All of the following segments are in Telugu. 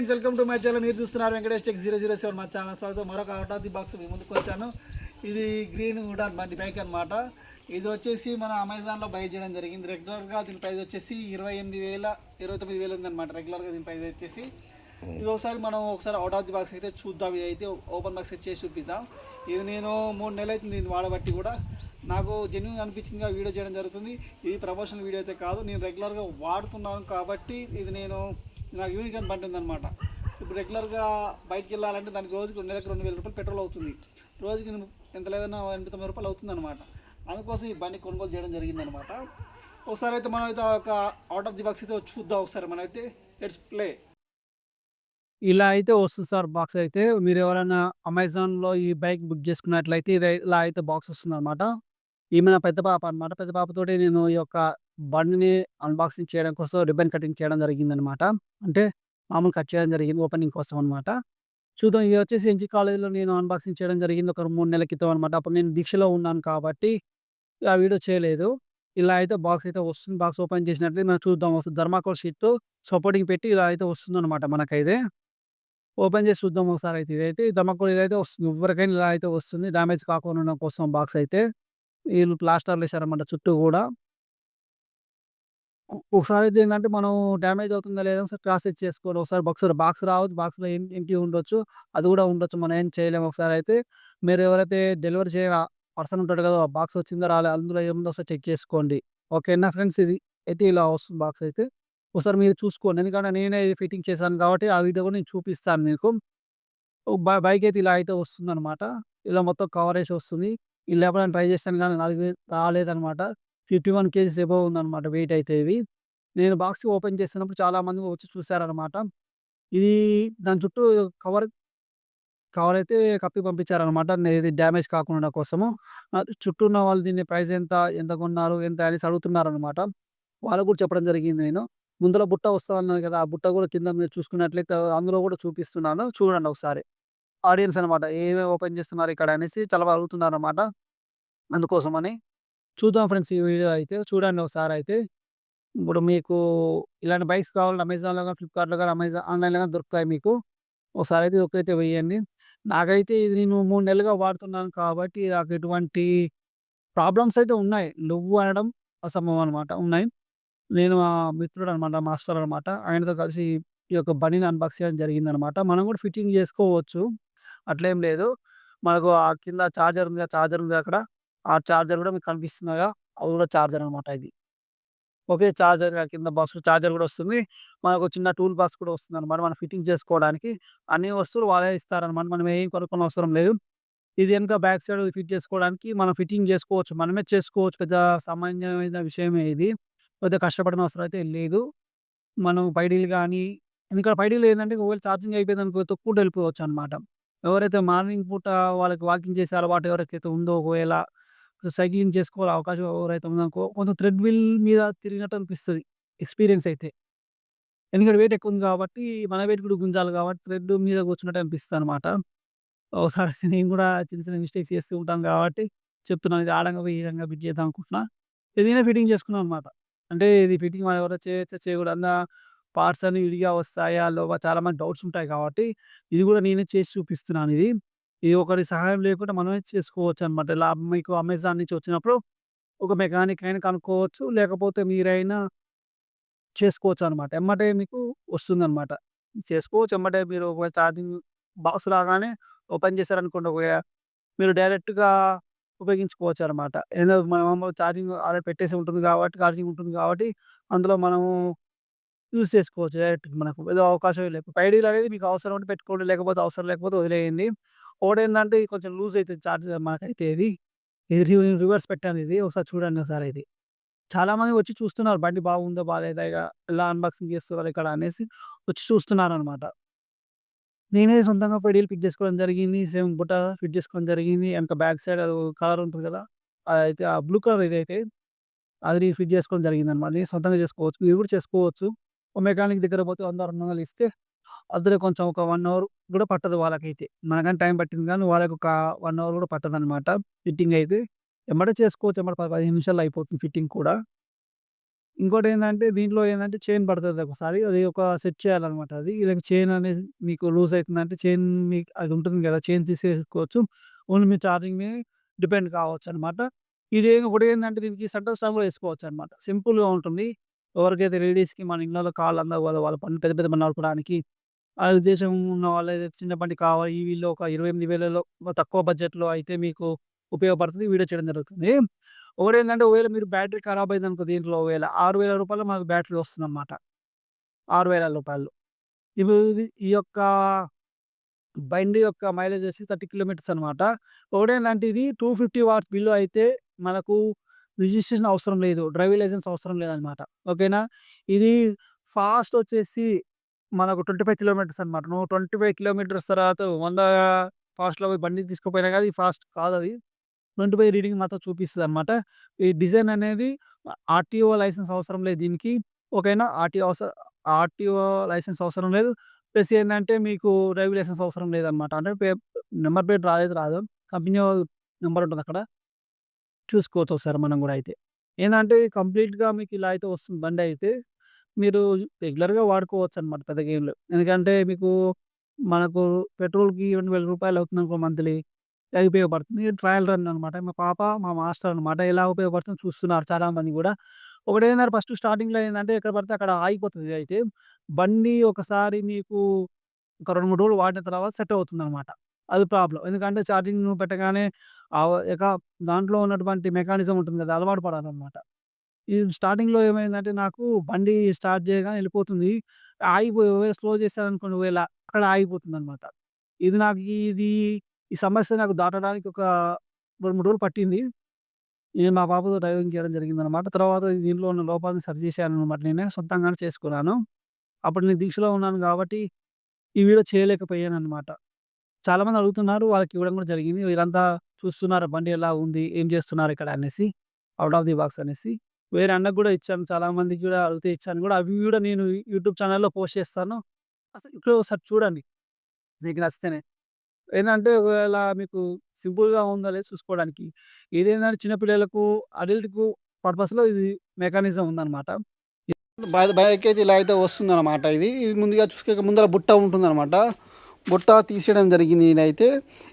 Friends, welcome to my channel. మీరు చూస్తున్నారు వెంకటేష్ టెక్ 007 మా ఛానల్ స్వాగతం. మరొక అవుట్ ఆఫ్ ది బాక్స్ మీ ముందుకు వచ్చాను. ఇది గ్రీన్ వుడన్ బండి బైక్ అనమాట. ఇది వచ్చేసి మన అమెజాన్లో బై చేయడం జరిగింది. రెగ్యులర్గా దీని ప్రైస్ వచ్చేసి 28,000 29,000 ఉందన్నమాట. రెగ్యులర్గా దీని ప్రైస్ వచ్చేసి ఇది ఒకసారి అవుట్ ఆఫ్ ది బాక్స్ అయితే చూద్దాం. ఇది అయితే ఓపెన్ బాక్స్ అయితే చేసి చూపిద్దాం. ఇది నేను 3 నెలలు అవుతుంది దీన్ని వాడబట్టి కూడా నాకు జెన్యూన్ అనిపించిందిగా వీడియో చేయడం జరుగుతుంది. ఇది ప్రమోషనల్ వీడియో అయితే కాదు, నేను రెగ్యులర్గా వాడుతున్నాను కాబట్టి ఇది నాకు యూనికాన్ బండి ఉందన్నమాట. ఇప్పుడు రెగ్యులర్గా బయటికి వెళ్ళాలంటే దానికి రోజుకి నెలకు 2,000 రూపాయలు పెట్రోల్ అవుతుంది. రోజుకి ఎంత లేదన్నా 89 రూపాయలు అవుతుంది అనమాట. అందుకోసం ఈ బండి కొనుగోలు చేయడం జరిగిందనమాట. ఒకసారి అయితే మనం అయితే ఒక అవుట్ ఆఫ్ ది బాక్స్ అయితే చూద్దాం. ఒకసారి మనం అయితే లెట్స్ ప్లే. ఇలా అయితే వస్తుంది సార్ బాక్స్ అయితే. మీరు ఎవరైనా అమెజాన్‌లో ఈ బైక్ బుక్ చేసుకున్నట్లయితే ఇలా అయితే బాక్స్ వస్తుందనమాట. ఈమె నా పెద్ద పాప అనమాట. పెద్ద పాపతోటి నేను ఈ యొక్క బండిని అన్బాక్సింగ్ చేయడం కోసం రిబ్బన్ కటింగ్ చేయడం జరిగిందనమాట. అంటే మామూలు కట్ చేయడం జరిగింది ఓపెనింగ్ కోసం అనమాట. చూద్దాం, ఇది వచ్చేసి ఎన్‌జీ కాలేజ్‌లో నేను అన్బాక్సింగ్ చేయడం జరిగింది ఒక 3 నెలల క్రితం అనమాట. అప్పుడు నేను దీక్షలో ఉన్నాను కాబట్టి ఆ వీడియో చేయలేదు. ఇలా అయితే బాక్స్ అయితే వస్తుంది. బాక్స్ ఓపెన్ చేసినట్లయితే మనం చూద్దాం. థర్మాకోల్ షీట్‌తో సపోర్టింగ్ పెట్టి ఇలా అయితే వస్తుందనమాట మనకైతే. ఓపెన్ చేసి చూద్దాం ఒకసారి అయితే. ఇదైతే థర్మాకోల్ ఇదైతే వస్తుంది. ఎవరికైనా ఇలా అయితే వస్తుంది. డ్యామేజ్ కాకుండా ఉండడం కోసం బాక్స్ అయితే వీళ్ళు ప్లాస్టర్లు వేశారన్నమాట చుట్టూ కూడా. ఒకసారి అయితే ఏంటంటే మనం డ్యామేజ్ అవుతుందా లేదా ఒకసారి క్రాస్ చెక్ చేసుకోవాలి. ఒకసారి బాక్స్ రావచ్చు. బాక్స్‌లో ఎంప్టీ ఉండొచ్చు. అది కూడా ఉండొచ్చు. మనం ఏం చేయలేము. ఒకసారి అయితే మీరు ఎవరైతే డెలివరీ పర్సన్ ఉంటాడు కదా! బాక్స్ వచ్చిందా రాలే అందులో ఏముందో ఒకసారి చెక్ చేసుకోండి. ఓకేనా ఫ్రెండ్స్, ఇది అయితే ఇలా వస్తుంది బాక్స్ అయితే. ఒకసారి మీరు చూసుకోండి. ఎందుకంటే నేనే ఇది ఫిట్టింగ్ చేశాను కాబట్టి ఆ వీడియో కూడా నేను చూపిస్తాను మీకు. బైక్ అయితే ఇలా అయితే వస్తుందనమాట. ఇలా మొత్తం కవరేసి వస్తుంది. ఇది లేపడానికి ట్రై చేశాను గానీ నాది రాలేదనమాట. 51 కేజీస్ అబోవ్ ఉందనమాట వెయిట్ అయితే ఇవి. నేను బాక్స్ ఓపెన్ చేసినప్పుడు చాలామంది వచ్చి చూసారనమాట. ఇది దాని చుట్టూ కవర్ కవర్ అయితే కప్పి పంపించారనమాట. ఇది డ్యామేజ్ కాకుండా ఉండడం కోసము. చుట్టూ ఉన్న వాళ్ళు దీని ప్రైస్ ఎంత, ఎంత కొన్నారు, ఎంత అనేసి అడుగుతున్నారనమాట. వాళ్ళకి కూడా చెప్పడం జరిగింది నేను. ముందల బుట్ట వస్తదన్నాను కదా! ఆ బుట్ట కూడా కింద మీరు చూసుకున్నట్లయితే అందులో కూడా చూపిస్తున్నాను. చూడండి ఒకసారి. ఆడియన్స్ అనమాట. ఏమేమి ఓపెన్ చేస్తున్నారు ఇక్కడ అనేసి చాలా అడుగుతున్నారనమాట. అందుకోసమని. చూద్దాం ఫ్రెండ్స్, ఈ వీడియో అయితే. చూడండి ఒకసారయితే. ఇప్పుడు మీకు ఇలాంటి బైక్స్ కావాలంటే అమెజాన్‌లో గాని, ఫ్లిప్‌కార్ట్‌లో గాని, ఆన్‌లైన్‌లో గాని దొరుకుతాయి మీకు. ఒకసారయితే లుక్కయితే వేయండి. నాకైతే ఇది నేను 3 నెలలుగా వాడుతున్నాను కాబట్టి నాకు ఎటువంటి ప్రాబ్లమ్స్ అయితే ఉన్నాయి. నువ్వు అనడం అసంభవం అనమాట. ఉన్నాయి. నేను మా మిత్రుడనమాట, మాస్టర్ అనమాట. ఆయనతో కలిసి ఈ యొక్క బండిని అన్బాక్స్ చేయడం జరిగిందనమాట. మనం కూడా ఫిట్టింగ్ చేసుకోవచ్చు. అట్లేం లేదు. మనకు ఆ కింద చార్జర్ ఉంది. ఆ చార్జర్ ఉంది అక్కడ. ఆ చార్జర్ కూడా మీకు కనిపిస్తుందిగా, అది కూడా చార్జర్ అనమాట ఇది. ఓకే. చార్జర్ కింద బాక్స్‌లో చార్జర్ కూడా వస్తుంది. మనకు చిన్న టూల్ బాక్స్ కూడా వస్తుందనమాట. మనం ఫిట్టింగ్ చేసుకోవడానికి అన్ని వస్తువులు వాళ్ళే ఇస్తారనమాట. మనం ఏం కొనుక్కోనవసరం లేదు. ఇది ఎనక బ్యాక్ సైడ్ ఫిట్ చేసుకోవడానికి మనం ఫిట్టింగ్ చేసుకోవచ్చు. మనమే చేసుకోవచ్చు. పెద్ద సామాన్యమైన విషయమే ఇది. పెద్ద కష్టపడనవసరం అయితే లేదు. మనం పైడీలు గానీ, ఎందుకంటే పైడీలు ఏందంటే ఒకవేళ ఛార్జింగ్ అయిపోయిందనుకో తొక్కుంటూ వెళ్ళిపోవచ్చనమాట. ఎవరైతే మార్నింగ్ పూట వాళ్ళకి వాకింగ్ చేసే అలవాటు ఎవరికైతే ఉందో, ఒకవేళ సైక్లింగ్ చేసుకోవాలి అవకాశం ఎవరైతే ఉందనుకో, కొంచెం థ్రెడ్‌మిల్ మీద తిరిగినట్టు అనిపిస్తది ఎక్స్‌పీరియన్స్ అయితే. ఎందుకంటే వెయిట్ ఎక్కువుంది కాబట్టి, మన వెయిట్ కూడా గుంజాలి కాబట్టి థ్రెడ్ మీద కూర్చున్నట్టు అనిపిస్తదనమాట. ఓసారి నేను కూడా చిన్న చిన్న మిస్టేక్స్ చేస్తూ ఉంటాను కాబట్టి చెప్తున్నాను. ఇది ఆడంగా పోయి ఈ విధంగా ఫిట్ చేద్దాం అనుకుంటున్నా. ఇది నేనే ఫిట్టింగ్ చేసుకున్నాను అనమాట. అంటే ఇది ఫిట్టింగ్ మనం ఎవరైనా చేయొచ్చా? చేయకూడదా? పార్ట్స్ అన్ని విడిగా వస్తాయా? లేవా? చాలా మంది డౌట్స్ ఉంటాయి కాబట్టి ఇది కూడా నేనే చేసి చూపిస్తున్నాను ఇది. ఇది ఒకరి సహాయం లేకుండా మనమే చేసుకోవచ్చనమాట. ఇలా మీకు అమెజాన్ నుంచి వచ్చినప్పుడు ఒక మెకానిక్ అయినా కనుక్కోవచ్చు. లేకపోతే మీరైనా చేసుకోవచ్చనమాట. ఎమ్మటే మీకు వస్తుందనమాట. చేసుకోవచ్చు ఎమ్మటే. మీరు ఒకవేళ ఛార్జింగ్ బాక్స్ రాగానే ఓపెన్ చేశారనుకోండి, మీరు డైరెక్ట్‌గా ఉపయోగించుకోవచ్చనమాట. ఏదో మనము ఛార్జింగ్ ఆల్రెడీ పెట్టేసి ఉంటుంది కాబట్టి, ఛార్జింగ్ ఉంటుంది కాబట్టి, అందులో మనము యూజ్ చేసుకోవచ్చు డైరెక్ట్‌గా. మనకు ఏదో అవకాశమే లేదు. పైడీలు అనేది మీకు అవసరం ఉంటే పెట్టుకోండి. లేకపోతే అవసరం లేకపోతే వదిలేయండి. ఒకటేందంటే ఇది కొంచెం లూజ్ అయితది చార్జర్ మనకైతే ఇది. ఇది రివర్స్ పెట్టాను ఇది. ఒకసారి చూడండి ఒకసారి ఇది. చాలామంది వచ్చి చూస్తున్నారు. బండి బాగుందా? బాలేదా? ఎలా అన్బాక్సింగ్ చేస్తున్నారు ఇక్కడ అనేసి వచ్చి చూస్తున్నారనమాట. నేనే సొంతంగా పెడీలు ఫిట్ చేసుకోవడం జరిగింది. సేమ్ బుట్ట ఫిట్ చేసుకోవడం జరిగింది. ఎనక బ్యాక్ సైడ్ అదో కవర్ ఉంటది కదా! అదైతే ఆ బ్లూ కలర్ ఇదైతే అది నేను ఫిట్ చేసుకోవడం జరిగిందనమాట. నేను సొంతంగా చేసుకోవచ్చు. మీరు కూడా చేసుకోవచ్చు. ఓ మెకానిక్ దగ్గర పోతే 100, 200 ఇస్తే అందులో కొంచెం ఒక 1 అవర్ కూడా పట్టదు వాళ్ళకైతే. మనకని టైం పట్టింది గానీ వాళ్ళకొక 1 అవర్ కూడా పట్టదనమాట ఫిట్టింగ్ అయితే. ఎమ్మటే చేసుకోవచ్చు. ఎమ్మటే 15 నిమిషాల్లో అయిపోతుంది ఫిట్టింగ్ కూడా. ఇంకోటేందంటే దీంట్లో ఏందంటే చైన్ పడతది ఒకసారి. అది ఒక సెట్ చేయాలనమాట అది. ఇలాగ చైన్ అనేది మీకు లూజ్ అయితుందంటే చైన్ మీకు అది ఉంటుంది గదా! చైన్ తీసేసుకోవచ్చు. ఓన్లీ మీ ఛార్జింగ్ మీద డిపెండ్ కావచ్చనమాట. ఇది ఒకటేందంటే దీనికి సెంటర్ స్టాండ్ కూడా ఏసుకోవచ్చనమాట. సింపుల్‌గా ఉంటుంది. ఎవరికైతే లేడీస్‌కి మన ఇళ్ళలో కాళ్ళు అందవు గదా! వాళ్ళ పనులు పెద్ద పెద్ద పనులు నడపడానికి. ఆ ఉద్దేశం ఉన్న వాళ్ళైతే చిన్న బండి కావాలి ఈ వీళ్ళు ఒక 28,000లో తక్కువ బడ్జెట్‌లో అయితే మీకు ఉపయోగపడుతుంది. వీడియో చేయడం జరుగుతుంది. ఒకటేందంటే ఒకవేళ మీరు బ్యాటరీ ఖరాబ్ అయిందనుకో దీంట్లో ఒకవేళ రూ. 6,000 మనకు బ్యాటరీ వస్తుందన్నమాట. రూ. 6,000. ఇప్పుడు ఈ యొక్క బండి యొక్క మైలేజ్ వచ్చి 30 కిలోమీటర్స్ అనమాట. ఒకటేందంటే ఇది 250 వాట్స్ బిలో అయితే మనకు రిజిస్ట్రేషన్ అవసరం లేదు. డ్రైవింగ్ లైసెన్స్ అవసరం లేదనమాట. ఓకేనా? ఇది ఫాస్ట్ వచ్చేసి మనకు 25 కిలోమీటర్స్ అనమాట. నువ్వు 25 కిలోమీటర్స్ తర్వాత 100 ఫాస్ట్‌లో పోయి బండి తీసుకుపోయినా గాని ఇది ఫాస్ట్ కాదది. 25 రీడింగ్ మాత్రం చూపిస్తదనమాట. ఈ డిజైన్ అనేది ఆర్‌టీఓ లైసెన్స్ అవసరం లేదు దీనికి. ఓకేనా? ఆర్‌టీఓ లైసెన్స్ అవసరం లేదు. ప్లస్ ఏందంటే మీకు డ్రైవింగ్ లైసెన్స్ అవసరం లేదనమాట. అంటే నంబర్ ప్లేట్ రాదైతే రాదు. కంపెనీ వాళ్ళ నంబర్ ఉంటదక్కడ. చూసుకోవచ్చు ఒకసారి మనం గూడా అయితే. ఏందంటే కంప్లీట్‌గా మీకు ఇలా అయితే వస్తుంది బండయితే. మీరు రెగ్యులర్‌గా వాడుకోవచ్చనమాట పెద్దగా ఏం లేవు. ఎందుకంటే మీకు మనకు పెట్రోల్‌కి రూ. 2,000 అవుతుందనుకో మంత్లీ. అది ఉపయోగపడుతుంది. ట్రయల్ రన్ అనమాట. మా పాప, మా మాస్టర్ అనమాట. ఎలా ఉపయోగపడుతుందో చూస్తున్నారు చాలామంది గూడా. ఒకటేందంటే ఫస్ట్ స్టార్టింగ్‌లో ఏందంటే ఎక్కడ పడితే అక్కడ ఆగిపోతది అయితే. బండి ఒకసారి మీకు ఒక 2, 3 రోజులు వాడిన తర్వాత సెట్ అవుతుందనమాట. అది ప్రాబ్లమ్. ఎందుకంటే ఛార్జింగ్ పెట్టగానే ఇక దాంట్లో ఉన్నటువంటి మెకానిజం ఉంటుంది కదా! అలవాటు పడాలనమాట. ఈ స్టార్టింగ్‌లో ఏమైందంటే నాకు బండి స్టార్ట్ చేయగానే ఎళ్ళిపోతుంది. ఆగిపోయి ఒకవేళ స్లో చేశాననుకోండి ఒకవేళ అక్కడ ఆగిపోతుందనమాట. ఇది నాకు ఇది ఈ సమస్య నాకు దాటడానికి ఒక 2, 3 రోజులు పట్టింది. నేను మా పాపతో డ్రైవింగ్ చేయడం జరిగిందనమాట. తర్వాత దీంట్లో ఉన్న లోపాలను సరి చేశాననమాట నేనే. సొంతంగానే చేసుకున్నాను. అప్పుడు నేను దీక్షలో ఉన్నాను కాబట్టి ఈ వీడియో చేయలేకపోయాననమాట. చాలామంది అడుగుతున్నారు. వాళ్ళకి ఇవ్వడం కూడా జరిగింది. వీళ్ళంతా చూస్తున్నారు బండి ఎలా ఉంది? ఏం చేస్తున్నారు ఇక్కడ అనేసి. ఔట్ ఆఫ్ ది బాక్స్ అనేసి. వేరే అన్నకి గూడా ఇచ్చాను. చాలా మందికి గూడా అడిగితే ఇచ్చాను గూడా. అవి గూడా నేను యూట్యూబ్ ఛానెల్‌లో పోస్ట్ చేస్తాను. అసలు ఇప్పుడు ఒకసారి చూడండి. మీకు నచ్చితేనే. ఏందంటే ఒకవేళ మీకు సింపుల్‌గా ఉందా లేదా చూసుకోవడానికి. ఇదేందంటే చిన్న పిల్లలకు, అడల్ట్‌కు పర్పస్‌లో ఇది మెకానిజం ఉందనమాట. బైకయితే ఇలా అయితే వస్తుందనమాట ఇది. ఇది ముందుగా చూసుకోక ముందర బుట్ట ఉంటుందనమాట. బుట్ట తీసేయడం జరిగింది నేనైతే.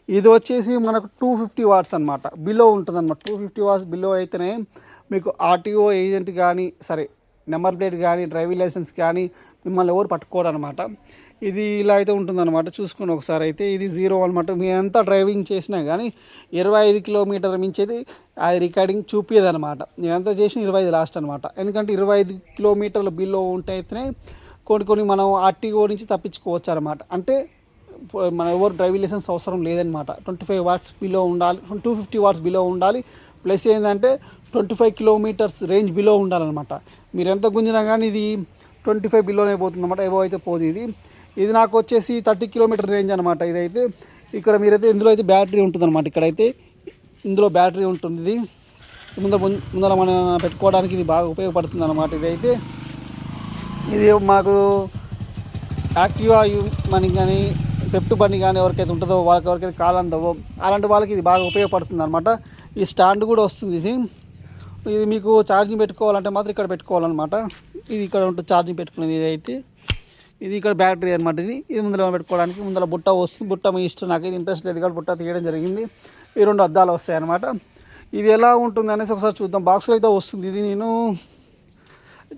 ఇది వచ్చేసి మనకు 250 వాట్స్ అనమాట. బిలో ఉంటదనమాట. 250 వాట్స్ బిలో అయితేనే మీకు ఆర్‌టీఓ ఏజెంట్ గానీ, సరే నంబర్ ప్లేట్ గానీ, డ్రైవింగ్ లైసెన్స్ కానీ మిమ్మల్ని ఎవరు పట్టుకోరనమాట. ఇది ఇలా అయితే ఉంటుందనమాట. చూసుకోండి ఒకసారి అయితే. ఇది 0 అనమాట. మీరెంత డ్రైవింగ్ చేసినా గానీ 25 కిలోమీటర్ల మించేది అది రికార్డింగ్ చూపియదనమాట. నేనెంత చేసినా 25 లాస్ట్ అనమాట. ఎందుకంటే 25 కిలోమీటర్ల బిలో ఉంటే అయితేనే కొన్ని మనం ఆర్‌టీఓ నుంచి తప్పించుకోవచ్చనమాట. అంటే మన ఎవరు డ్రైవింగ్ లైసెన్స్ అవసరం లేదనమాట. 25 వాట్స్ బిలో ఉండాలి. 250 వాట్స్ బిలో ఉండాలి. ప్లస్ ఏందంటే 25 కిలోమీటర్స్ రేంజ్ బిలో ఉండాలనమాట. మీరెంత గుంజినా గానీ ఇది 25 బిలోనే పోతుందనమాట. ఎబోవ్ అయితే పోదు ఇది. ఇది నాకు వచ్చేసి 30 కిలోమీటర్ రేంజ్ అనమాట ఇదైతే. ఇక్కడ మీరైతే ఇందులో అయితే బ్యాటరీ ఉంటుందనమాట. ఇక్కడైతే ఇందులో బ్యాటరీ ఉంటుంది ఇది. ముందర మనం పెట్టుకోవడానికి ఇది బాగా ఉపయోగపడుతుందనమాట ఇదైతే. ఇది మాకు యాక్టివా మనకి కానీ పెప్ట్ బండి కానీ ఎవరికైతే ఉంటుందో వాళ్ళకి ఎవరికైతే కాలు అందవో అలాంటి వాళ్ళకి ఇది బాగా ఉపయోగపడుతుంది అనమాట. ఈ స్టాండ్ కూడా వస్తుంది ఇది. ఇది మీకు ఛార్జింగ్ పెట్టుకోవాలంటే మాత్రం ఇక్కడ పెట్టుకోవాలన్నమాట. ఇది ఇక్కడ ఉంటుంది ఛార్జింగ్ పెట్టుకునేది ఇదైతే. ఇది ఇక్కడ బ్యాటరీ అనమాట. ఇది ముందర పెట్టుకోవడానికి ముందర బుట్ట వస్తుంది. బుట్ట మీ ఇష్టం, నాకైతే ఇంట్రెస్ట్ లేదు కాబట్టి బుట్ట తీయడం జరిగింది. ఈ 2 అద్దాలు వస్తాయి అనమాట. ఇది ఎలా ఉంటుంది అనేసి ఒకసారి చూద్దాం. బాక్స్లో అయితే వస్తుంది. ఇది నేను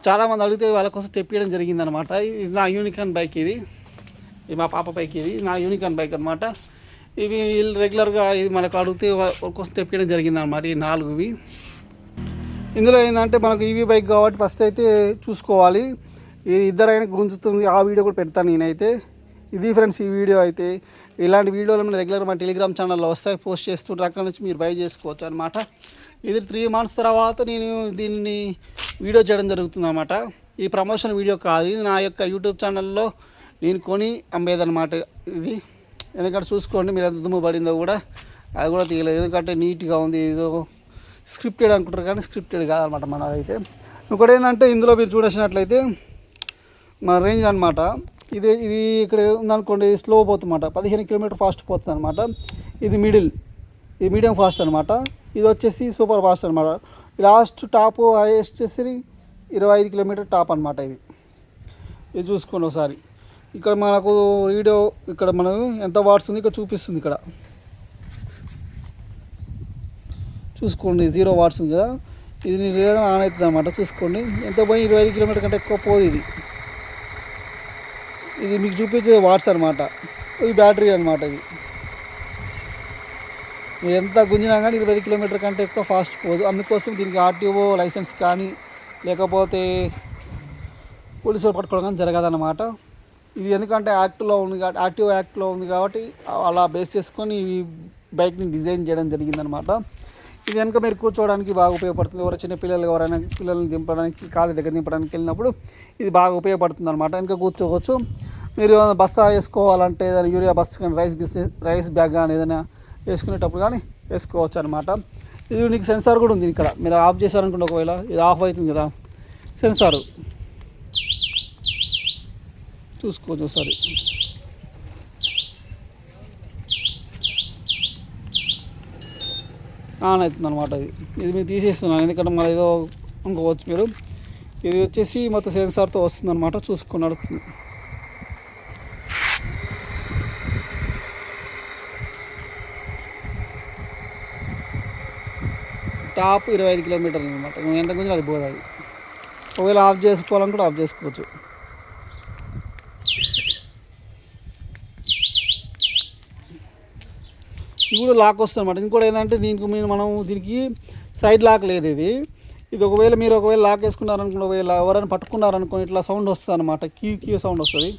చాలామంది అడిగితే వాళ్ళ కోసం తెప్పించడం జరిగిందనమాట. ఇది నా యూనికార్న్ బైక్ ఇది మా పాప బైక్. ఇది నా యూనికార్న్ బైక్ అనమాట. ఇవి రెగ్యులర్గా ఇది మనకు అడిగితే వాళ్ళ కోసం తెప్పించడం జరిగిందనమాట. ఈ 4 ఇందులో ఏంటంటే మనకు ఈవీ బైక్ కాబట్టి ఫస్ట్ అయితే చూసుకోవాలి. ఇది ఇద్దరైనా గుంజుతుంది. ఆ వీడియో కూడా పెడతాను నేనైతే. ఇది ఫ్రెండ్స్ ఈ వీడియో అయితే. ఇలాంటి వీడియోలు రెగ్యులర్ మా టెలిగ్రామ్ ఛానల్లో వస్తాయి, పోస్ట్ చేస్తుంటే అక్కడ నుంచి మీరు బై చేసుకోవచ్చు అనమాట. ఇది 3 మంత్స్ తర్వాత నేను దీన్ని వీడియో చేయడం జరుగుతుంది అనమాట. ఈ ప్రమోషన్ వీడియో కాదు, ఇది నా యొక్క యూట్యూబ్ ఛానల్లో నేను కొని అమ్మేదనమాట ఇది. ఎందుకంటే చూసుకోండి మీరు ఎంత దుమ్ము పడిందో కూడా, అది కూడా తీయలేదు. ఎందుకంటే నీట్గా ఉంది. ఏదో స్క్రిప్టెడ్ అనుకుంటారు కానీ స్క్రిప్టెడ్ కాదనమాట మనదైతే. ఇంకోటి ఏంటంటే ఇందులో మీరు చూసినట్లయితే మన రేంజ్ అనమాట. ఇది ఇక్కడ ఉందనుకోండి స్లో పోతుందన్నమాట. 15 కిలోమీటర్ ఫాస్ట్ పోతుంది అనమాట. ఇది మీడియం ఫాస్ట్ అనమాట. ఇది వచ్చేసి సూపర్ ఫాస్ట్ అనమాట. లాస్ట్ టాప్ హైయెస్ట్ వచ్చేసి 25 కిలోమీటర్ టాప్ అనమాట ఇది చూసుకోండి ఒకసారి. ఇక్కడ మనకు వీడియో ఇక్కడ మనం ఎంత వాట్స్ ఉంది ఇక్కడ చూపిస్తుంది. ఇక్కడ చూసుకోండి 0 వాట్స్ ఉంది కదా, ఇది నిజంగా ఆన్ అవుతుంది అనమాట. చూసుకోండి ఎంత పోయి 25 కిలోమీటర్ కంటే ఎక్కువ పోదు ఇది మీకు చూపించే వాట్స్ అనమాట. ఇది బ్యాటరీ అనమాట. ఇది మీరు ఎంత గుంజినా కానీ 25 కిలోమీటర్ కంటే ఎక్కువ ఫాస్ట్ పోదు. అందుకోసం దీనికి ఆర్టీఓ లైసెన్స్ కానీ లేకపోతే పోలీసు వాళ్ళు పట్టుకోవడం కానీ జరగదన్నమాట. ఇది ఎందుకంటే యాక్ట్లో ఉంది కాబట్టి, యాక్టివ్ యాక్ట్లో ఉంది కాబట్టి అలా బేస్ చేసుకొని ఈ బైక్ని డిజైన్ చేయడం జరిగిందనమాట. ఇది కనుక మీరు కూర్చోవడానికి బాగా ఉపయోగపడుతుంది. ఎవరైనా చిన్న పిల్లలు ఎవరైనా పిల్లల్ని దింపడానికి కాళ్ళ దగ్గర దింపడానికి వెళ్ళినప్పుడు ఇది బాగా ఉపయోగపడుతుంది అనమాట. వెనక కూర్చోవచ్చు. మీరు బస్తా వేసుకోవాలంటే ఏదైనా యూరియా బస్తా కానీ రైస్ బ్యాగ్ కానీ ఏదైనా వేసుకునేటప్పుడు కానీ వేసుకోవచ్చు అనమాట. ఇది నీకు సెన్సార్ కూడా ఉంది ఇక్కడ. మీరు ఆఫ్ చేశారనుకుంటే ఒకవేళ ఇది ఆఫ్ అవుతుంది కదా, సెన్సారు చూసుకోవచ్చు ఒకసారి. ఆన్ అవుతుంది అనమాట. ఇది మీరు తీసేస్తున్నాను ఎందుకంటే మళ్ళీ ఏదో అనుకోవచ్చు మీరు. ఇది వచ్చేసి మొత్తం సెన్సార్తో వస్తుంది అనమాట. చూసుకొని నడుస్తుంది. టాప్ 25 కిలోమీటర్లు అనమాట. ఎంత కొంచెం అది పోదు. అది ఒకవేళ ఆఫ్ చేసుకోవాలని కూడా ఆఫ్ చేసుకోవచ్చు. ఇది కూడా లాక్ వస్తుంది అనమాట. ఇంకోటి ఏంటంటే దీనికి సైడ్ లాక్ లేదు. ఇది ఒకవేళ మీరు లాక్ వేసుకున్నారనుకున్న, ఒకవేళ ఎవరైనా పట్టుకున్నారనుకో ఇట్లా సౌండ్ వస్తుంది అనమాట. క్యూ సౌండ్ వస్తుంది.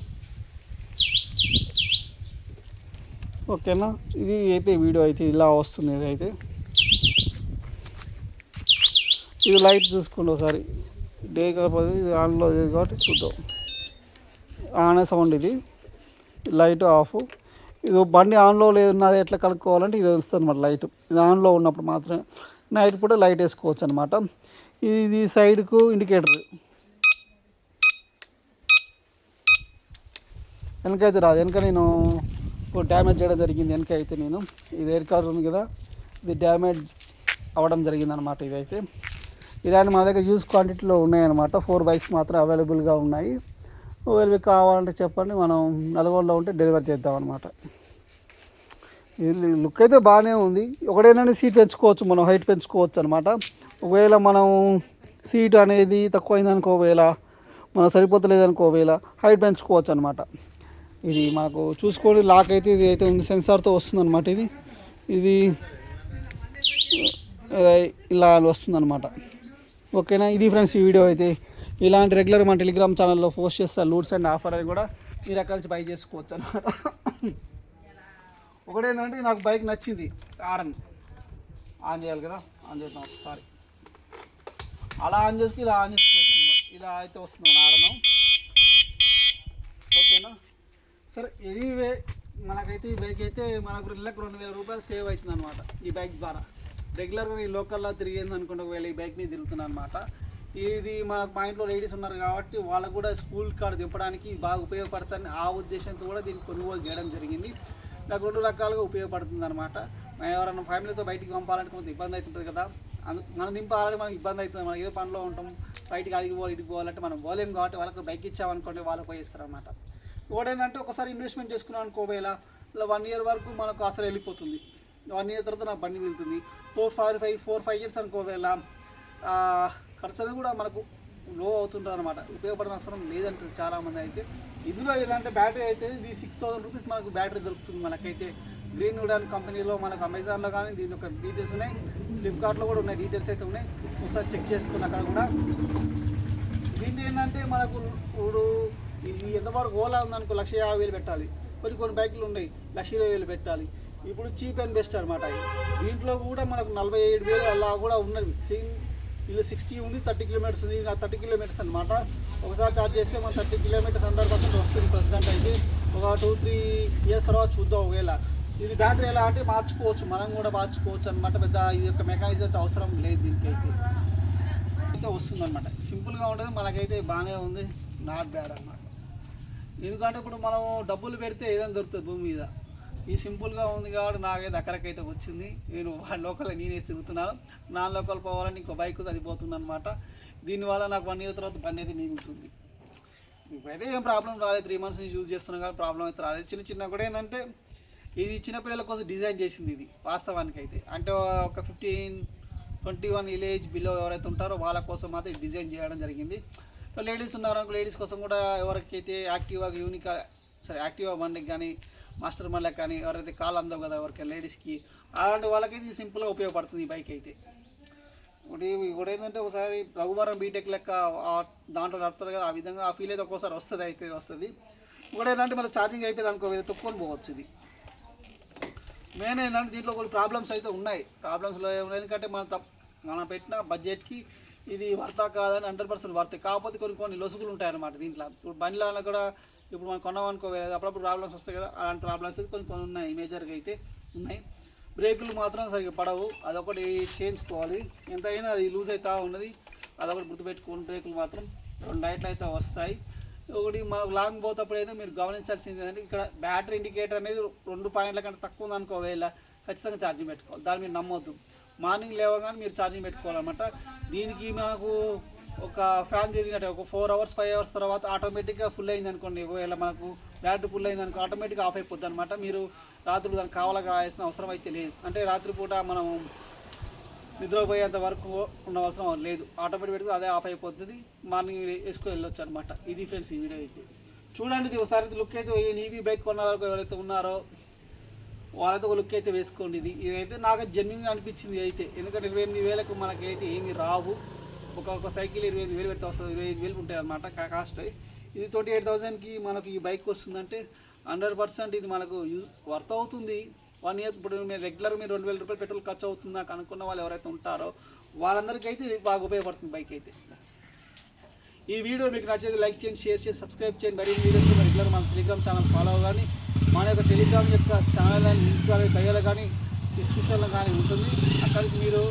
ఓకేనా, ఇది అయితే వీడియో అయితే ఇలా వస్తుంది. ఇది లైట్ చూసుకోండి ఒకసారి. డే కాకపోతే ఇది ఆన్లో లేదు కాబట్టి చూద్దాం. ఆన్ సౌండ్ ఇది లైట్ ఆఫ్. ఇది బండి ఆన్లో లేదున్నది ఎట్లా కలుపుకోవాలంటే ఇది వస్తుంది అనమాట. లైట్ ఇది ఆన్లో ఉన్నప్పుడు మాత్రమే నైట్ పూట లైట్ వేసుకోవచ్చు అనమాట. ఇది సైడ్కు ఇండికేటర్. వెనకైతే రాదు. వెనక నేను డ్యామేజ్ చేయడం జరిగింది. వెనకైతే నేను ఇది ఎయిర్ కలర్ ఉంది కదా, ఇది డ్యామేజ్ అవ్వడం జరిగింది అనమాట. ఇదైతే ఇలాంటి మన దగ్గర యూజ్ క్వాంటిటీలో ఉన్నాయన్నమాట. 4 బైక్స్ మాత్రం అవైలబుల్గా ఉన్నాయి. ఒకవేళ కావాలంటే చెప్పండి, మనం నల్గొండలో ఉంటే డెలివరీ చేద్దాం అనమాట. లుక్ అయితే బాగానే ఉంది. ఒకటేంటంటే సీట్ పెంచుకోవచ్చు, మనం హైట్ పెంచుకోవచ్చు అనమాట. ఒకవేళ మనం సీట్ అనేది తక్కువైందనుకో, ఒకవేళ మనం సరిపోతలేదనుకో, ఒకవేళ హైట్ పెంచుకోవచ్చు అనమాట. ఇది మనకు చూసుకోండి. లాక్ అయితే ఇది అయితే ఉంది, సెన్సార్తో వస్తుంది అనమాట. ఇది ఇలా వస్తుందన్నమాట. ఓకేనా, ఇది ఫ్రెండ్స్ ఈ వీడియో అయితే. ఇలాంటి రెగ్యులర్ మన టెలిగ్రామ్ ఛానల్లో పోస్ట్ చేస్తారు లూట్స్ అండ్ ఆఫర్ అని కూడా మీరు అక్కడి నుంచి బై చేసుకోవచ్చు అనమాట. ఒకటేంటంటే నాకు బైక్ నచ్చింది, ఆర్ఎన్ ఆన్ చేయాలి కదా, ఆన్ చేద్దాం ఒకసారి. అలా ఆన్ చేసుకుని ఇలా ఆన్ చేసుకోవచ్చు అనమాట. ఇలా అయితే వస్తుంది ఆర్ఎన్. ఓకేనా, సరే. ఎనీవే మనకైతే ఈ బైక్ అయితే మనకు 2,00,000 రూపాయలు సేవ్ అవుతుంది అనమాట ఈ బైక్ ద్వారా. రెగ్యులర్గా నేను లోకల్లో తిరిగేది అనుకుంటే ఒకవేళ ఈ బైక్ని తిరుగుతున్నాను అనమాట. ఇది మనకు మా ఇంట్లో లేడీస్ ఉన్నారు కాబట్టి వాళ్ళకు కూడా స్కూల్ కాడ దింపడానికి బాగా ఉపయోగపడుతుంది. ఆ ఉద్దేశంతో కూడా దీన్ని కొనుగోలు చేయడం జరిగింది. నాకు 2 రకాలుగా ఉపయోగపడుతుంది అనమాట. మనం ఎవరైనా ఫ్యామిలీతో బయటికి పంపాలంటే కొంచెం ఇబ్బంది అవుతుంటుంది కదా, మనం దింపాలంటే మనకి ఇబ్బంది అవుతుంది. మనం ఏదో పనిలో ఉంటాం, బయటికి అడిగి పోవాలి ఇటుకు పోవాలంటే మనం పోలేం కాబట్టి వాళ్ళకి బైక్ ఇచ్చామనుకోండి వాళ్ళు పోయిస్తారు అనమాట. ఒకటేంటంటే ఒకసారి ఇన్వెస్ట్మెంట్ చేసుకున్నాం అనుకో, ఒకవేళ 1 ఇయర్ వరకు మనకు అసలు వెళ్ళిపోతుంది. 1 ఇయర్ తర్వాత నాకు బండి వెళ్తుంది. 4-5 ఇయర్స్ అనుకోవేళ ఖర్చు అనేది కూడా మనకు లో అవుతుంటుంది అనమాట. ఉపయోగపడిన అవసరం లేదంటారు చాలామంది. అయితే ఇందులో ఏదంటే బ్యాటరీ అయితే ఇది 6,000 రూపీస్ మనకు బ్యాటరీ దొరుకుతుంది. మనకైతే గ్రీన్ వుడ్ కంపెనీలో మనకు అమెజాన్లో కానీ దీని యొక్క డీటెయిల్స్ ఉన్నాయి, ఫ్లిప్కార్ట్లో కూడా ఉన్నాయి, డీటెయిల్స్ అయితే ఉన్నాయి. ఒకసారి చెక్ చేసుకుని అక్కడ కూడా. దీన్ని ఏంటంటే మనకు ఇప్పుడు ఇది ఎంతవరకు ఓలా ఉందనుకో 1,50,000 పెట్టాలి. కొన్ని బైకులు ఉన్నాయి 1,20,000 పెట్టాలి. ఇప్పుడు చీప్ అండ్ బెస్ట్ అనమాట. దీంట్లో కూడా మనకు 47,000 అలా కూడా ఉన్నది. ఇది 60 ఉంది, 30 కిలోమీటర్స్ ఉంది. 30 కిలోమీటర్స్ అనమాట. ఒకసారి ఛార్జ్ చేస్తే మన 30 కిలోమీటర్స్ 100% వస్తుంది ప్రస్తుతానికి. అయితే ఒక 2-3 ఇయర్స్ తర్వాత చూద్దాం. ఒకవేళ ఇది బ్యాటరీ ఎలా అంటే మార్చుకోవచ్చు, మనం కూడా మార్చుకోవచ్చు అనమాట. పెద్ద ఇది యొక్క మెకానిజం అయితే అవసరం లేదు దీనికి. అయితే వస్తుంది అనమాట. సింపుల్గా ఉంటుంది, మనకైతే బాగానే ఉంది, నాట్ బ్యాడ్ అనమాట. ఎందుకంటే ఇప్పుడు మనం డబ్బులు పెడితే ఏదైనా దొరుకుతుంది భూమి మీద. ఈ సింపుల్గా ఉంది కాబట్టి నాకైతే అక్కడికైతే వచ్చింది. నేను లోకల్ నేనే తిరుగుతున్నాను. నాన్ లోకల్ పోవాలని ఇంకో బైక్ అది పోతుంది అనమాట. దీనివల్ల నాకు 1 ఇయర్ తర్వాత బండి అయితే మిగులుతుంది. ఇప్పుడైతే ఏం ప్రాబ్లం రాలేదు. 3 మంత్స్ నుంచి యూజ్ చేస్తున్నాం కాబట్టి ప్రాబ్లం అయితే రాలేదు. చిన్న కూడా ఏంటంటే ఇది చిన్నపిల్లల కోసం డిజైన్ చేసింది ఇది వాస్తవానికి అయితే. అంటే ఒక 15-21 ఏజ్ బిలో ఎవరైతే ఉంటారో వాళ్ళ కోసం మాత్రం డిజైన్ చేయడం జరిగింది. లేడీస్ ఉన్నారనుకో లేడీస్ కోసం కూడా ఎవరికైతే యాక్టివా యూనిక్ యాక్టివా బండికి కానీ మాస్టర్ బండ్లకు కానీ ఎవరైతే కాలు అందవు కదా ఎవరికి లేడీస్కి అలాంటి వాళ్ళకైతే ఇది సింపుల్గా ఉపయోగపడుతుంది ఈ బైక్ అయితే. ఇప్పుడు ఏంటంటే ఒకసారి రఘువరం బీటెక్ లెక్క దాంట్లో నడుపుతారు కదా ఆ విధంగా ఆ ఫీల్ అయితే ఒక్కోసారి వస్తుంది. ఇప్పుడు ఏంటంటే మళ్ళీ ఛార్జింగ్ అయిపోయింది అనుకో తొక్కుని పోవచ్చు. ఇది మెయిన్ ఏంటంటే దీంట్లో కొన్ని ప్రాబ్లమ్స్ అయితే ఉన్నాయి. ప్రాబ్లమ్స్లో ఎందుకంటే మనం పెట్టిన బడ్జెట్కి ఇది వర్తా కాదని 100% వర్తే. కాకపోతే కొన్ని లొసుగులు ఉంటాయి అన్నమాట దీంట్లో. ఇప్పుడు బండిలో కూడా ఇప్పుడు మనం కొన్నామనుకో అప్పుడప్పుడు ప్రాబ్లమ్స్ వస్తాయి కదా అలాంటి ప్రాబ్లమ్స్ అయితే కొన్ని ఉన్నాయి మేజర్గా అయితే ఉన్నాయి. బ్రేకులు మాత్రం సరిగ్గా పడవు, అదొకటి చేయించుకోవాలి. ఎంతైనా అది లూజ్ అవుతూ ఉన్నది, అదొకటి గుర్తుపెట్టుకోండి. బ్రేకులు మాత్రం 2 లైట్లు అయితే వస్తాయి. ఒకటి మనకు లాంగ్ పోతప్పుడు అయితే మీరు గమనించాల్సింది ఏంటంటే ఇక్కడ బ్యాటరీ ఇండికేటర్ అనేది 2 పాయింట్ల కంటే తక్కువ ఉందనుకో ఖచ్చితంగా ఛార్జింగ్ పెట్టుకోవాలి. దాన్ని మీరు నమ్మొద్దు. మార్నింగ్ లేవగానే మీరు ఛార్జింగ్ పెట్టుకోవాలన్నమాట. దీనికి మనకు ఒక ఫ్యాన్ తిరిగినట్టు ఒక 4 hours 5 hours తర్వాత ఆటోమేటిక్గా ఫుల్ అయింది అనుకోండి. ఒకవేళ మనకు బ్యాటరీ ఫుల్ అయింది అనుకో ఆటోమేటిక్గా ఆఫ్ అయిపోద్ది అనమాట. మీరు రాత్రులు దానికి కావాల్సిన అవసరం అయితే లేదు. అంటే రాత్రిపూట మనం నిద్రపోయేంత వరకు ఉండవలసిన లేదు, ఆటోమేటిక్గా అదే ఆఫ్ అయిపోతుంది. మార్నింగ్ వేసుకొని వెళ్ళొచ్చు అనమాట. ఇది ఫ్రెండ్స్ ఈ వీడియో అయితే చూడండి. ఇది ఒకసారి లుక్ అయితే ఈవీ బైక్ కొన్న వాళ్ళకి ఎవరైతే ఉన్నారో వాళ్ళతో ఒక లుక్ అయితే వేసుకోండి. ఇదైతే నాకు జెన్యున్గా అనిపించింది అయితే. ఎందుకంటే 28,000కు మనకైతే ఏమి రావు. ఒక సైకిల్ 25,000 పెడితే వస్తుంది, 25,000 ఉంటాయి అనమాట కాస్ట్. ఇది 28,000కి మనకు ఈ బైక్ వస్తుందంటే 100% ఇది మనకు వర్త్ అవుతుంది. 1 year ఇప్పుడు మీరు రెగ్యులర్ మీరు 2,000 రూపాయలు పెట్రోల్ ఖర్చు అవుతుందా కనుక్కున్న వాళ్ళు ఎవరైతే ఉంటారో వాళ్ళందరికీ అయితే ఇది బాగా ఉపయోగపడుతుంది బైక్ అయితే. ఈ వీడియో మీకు నచ్చేది లైక్ చేయండి, షేర్ చేసి సబ్స్క్రైబ్ చేయండి. మరిన్ని వీడియోస్ రెగ్యులర్ మన టెలిగ్రామ్ ఛానల్ ఫాలో కానీ మన యొక్క టెలిగ్రామ్ యొక్క ఛానల్ లింక్ కానీ బయోలో కానీ డిస్క్రిప్షన్లో కానీ ఉంటుంది. అక్కడి నుంచి మీరు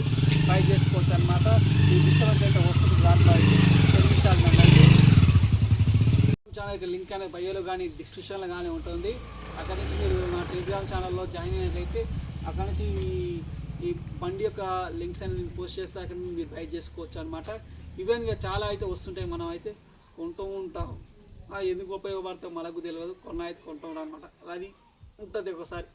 ట్రై చేసుకోవచ్చు అనమాట. ఈ డిస్టర్బెన్స్ అయితే వస్తుంది దాంట్లో ఛానల్ అయితే లింక్ అనేది బయోలో కానీ డిస్క్రిప్షన్లో కానీ ఉంటుంది. అక్కడి నుంచి మీరు మా టెలిగ్రామ్ ఛానల్లో జాయిన్ అయినట్లయితే అక్కడి నుంచి ఈ బండి యొక్క లింక్స్ అనేది పోస్ట్ చేస్తే అక్కడ మీరు బై చేసుకోవచ్చు అనమాట. ఈవెన్గా చాలా అయితే వస్తుంటాయి, మనం అయితే కొంటూ ఉంటాం. ఎందుకు ఉపయోగపడతాం మనకు తెలియదు, అయితే కొంటూ ఉంటాం అనమాట. అది ఉంటుంది ఒకసారి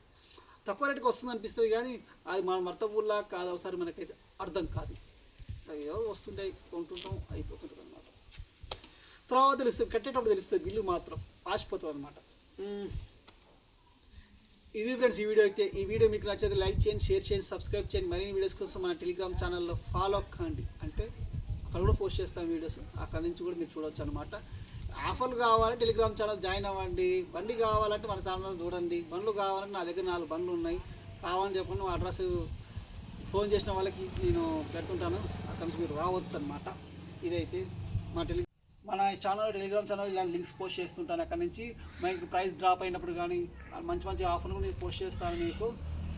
తక్కువ రేటుకి వస్తుంది అనిపిస్తుంది కానీ అది మన మర్తపూర్లా కాదు, ఒకసారి మనకైతే అర్థం కాదు. అయ్యో వస్తుంటాయి కొంటుంటాం అయిపోతుంటుంది అనమాట. తర్వాత తెలుస్తుంది, కట్టేటప్పుడు తెలుస్తుంది, బిల్లు మాత్రం ఆసిపోతుంది అనమాట. ఇది ఫ్రెండ్స్ ఈ వీడియో అయితే. ఈ వీడియో మీకు నచ్చితే లైక్ చేయండి, షేర్ చేయండి, సబ్స్క్రైబ్ చేయండి. మరిన్ని వీడియోస్ కోసం మన టెలిగ్రామ్ ఛానల్లో ఫాలో కండి. అంటే అక్కడ కూడా పోస్ట్ చేస్తాం వీడియోస్, అక్కడ నుంచి కూడా మీరు చూడవచ్చు అనమాట. ఆఫర్లు కావాలంటే టెలిగ్రామ్ ఛానల్ జాయిన్ అవ్వండి. బండి కావాలంటే మన ఛానల్ చూడండి. బండ్లు కావాలంటే నా దగ్గర 4 బండ్లు ఉన్నాయి, కావాలని చెప్పండి. అడ్రస్ ఫోన్ చేసిన వాళ్ళకి నేను పెడుతుంటాను, అక్కడ నుంచి మీరు రావచ్చు అనమాట. ఇదైతే మన ఛానల్ టెలిగ్రామ్ ఛానల్ ఇలాంటి లింక్స్ పోస్ట్ చేస్తుంటాను. అక్కడ నుంచి మీకు ప్రైస్ డ్రాప్ అయినప్పుడు కానీ మంచి ఆఫర్లు నేను పోస్ట్ చేస్తాను మీకు.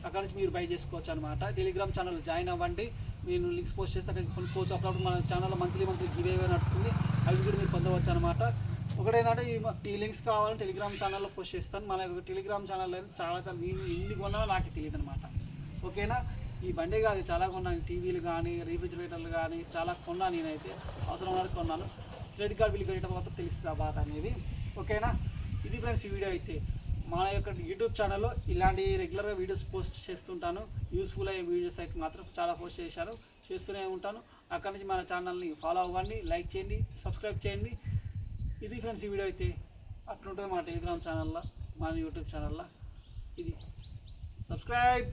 అక్కడ నుంచి మీరు బై చేసుకోవచ్చు అనమాట. టెలిగ్రామ్ ఛానల్ జాయిన్ అవ్వండి. నేను లింక్స్ పోస్ట్ చేస్తే అక్కడ కొనుక్కోవచ్చు. అప్పుడప్పుడు మన ఛానల్లో మంత్లీ గివ్ అవే నడుస్తుంది, అవి కూడా మీరు పొందవచ్చు అనమాట. ఒకటేంటంటే ఈ లింక్స్ కావాలని టెలిగ్రామ్ ఛానల్లో పోస్ట్ చేస్తాను. మన టెలిగ్రామ్ ఛానల్లో చాలా నేను ఎన్ని కొన్నానో నాకు తెలియదు అనమాట. ఓకేనా, ఈ బండి కాదు చాలా కొన్నాను. టీవీలు కానీ రిఫ్రిజిరేటర్లు కానీ చాలా కొన్నాను. నేనైతే అవసరం వరకు కొన్నాను. క్రెడిట్ కార్డ్ బిల్ కట్టడం తర్వాత తెలుస్తుంది ఆ బాధ అనేది. ఓకేనా, ఇది ఫ్రెండ్స్ ఈ వీడియో అయితే. మన యొక్క యూట్యూబ్ ఛానల్లో ఇలాంటి రెగ్యులర్గా వీడియోస్ పోస్ట్ చేస్తుంటాను. యూస్ఫుల్ అయ్యే వీడియోస్ అయితే మాత్రం చాలా పోస్ట్ చేస్తూనే ఉంటాను. అక్కడి నుంచి మన ఛానల్ని ఫాలో అవ్వండి, లైక్ చేయండి, సబ్స్క్రైబ్ చేయండి. ఇది ఫ్రెండ్స్ ఈ వీడియో అయితే. అట్లుంటుంది మన టెలిగ్రామ్ ఛానల్లో, మన యూట్యూబ్ ఛానల్లో. ఇది సబ్స్క్రైబ్.